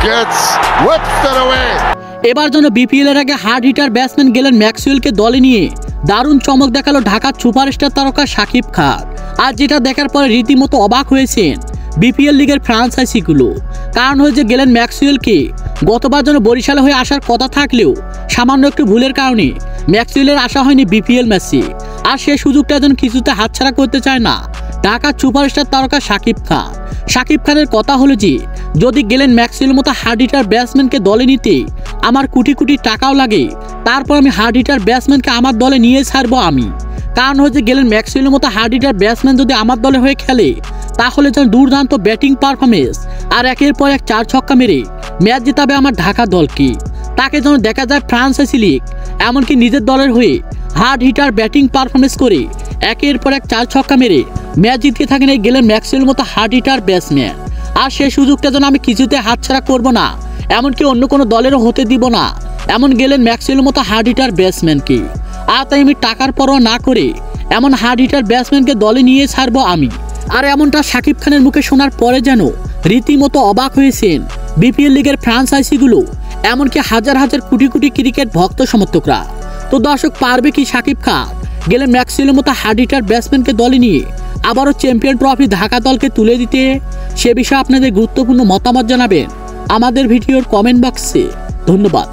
Gets whipped it away. এবার যেন BPL এর আগে হার্ড হিটার ব্যাটসম্যান গেলেন ম্যাক্সওয়েলকে দলে নিয়ে দারুণ চমক দেখালো ঢাকার সুপারস্টার তারকা শাকিব খান। আর যেটা দেখার পরে রীতিমতো অবাক হয়েছেন বিপিএল লিগের ফ্রাঞ্চাইজিগুলো। কারণ হয়েছে গেলেন ম্যাক্সওয়েলকে গতবার যেন বরিশালে হয়ে আসার কথা থাকলেও সামান্য একটু ভুলের কারণে ম্যাক্সওয়েলের আসা হয়নি বিপিএল ম্যাচে। আর সেই সুযোগটা যেন কিছুতে হাতছাড়া করতে চায় না ঢাকার সুপারস্টার তারকা শাকিব খান। শাকিব খানের কথা হলো যে যদি গেলেন ম্যাক্সওয়েলের মতো হার্ড হিটার ব্যাটসম্যানকে দলে নিতে আমার কোটি কোটি টাকাও লাগে, তারপর আমি হার্ড হিটার ব্যাটসম্যানকে আমার দলে নিয়ে ছাড়বো আমি। কারণ হচ্ছে গেলেন ম্যাক্সওয়েলের মতো হার্ড হিটার ব্যাটসম্যান যদি আমার দলে হয়ে খেলে তাহলে যেন দুর্দান্ত ব্যাটিং পারফরমেন্স আর একের পর এক 4 ছক্কা মেরে ম্যাচ জেতাবে আমার ঢাকা দলকে। তাকে যেন দেখা যায় ফ্রান্সাইজি লিগ এমনকি নিজের দলের হয়ে হার্ড হিটার ব্যাটিং পারফরমেন্স করে একের পর এক 4 ছক্কা মেরে ম্যাচ জিততে থাকেন এই গেলেন ম্যাক্সওয়েলের মতো হার্ড হিটার ব্যাটসম্যান। আর সেই সুযোগটা যেন আমি কিছুতে হাতছাড়া করব না, এমনকি অন্য কোনো দলেরও হতে দিব না এমন গেলেন ম্যাক্সওয়েলের মতো হার্ড হিটার ব্যাটসম্যানকে। আর তাই আমি টাকার পরোয়া না করে এমন হার্ড হিটার ব্যাটসম্যানকে দলে নিয়ে ছাড়বো আমি। আর এমনটা শাকিব খানের মুখে শোনার পরে যেন রীতিমতো অবাক হয়েছেন বিপিএল লিগের ফ্রাঞ্চাইজিগুলো, এমনকি হাজার হাজার কোটি কোটি ক্রিকেট ভক্ত সমর্থকরা। তো দর্শক, পারবে কি শাকিব খান গেলেন ম্যাক্সওয়েলের মতো হার্ড হিটার ব্যাটসম্যানকে দলে নিয়ে আবারও চ্যাম্পিয়ন ট্রফি ঢাকা দলকে তুলে দিতে? সে বিষয়ে আপনাদের গুরুত্বপূর্ণ মতামত জানাবেন আমাদের ভিডিওর কমেন্ট বক্সে। ধন্যবাদ।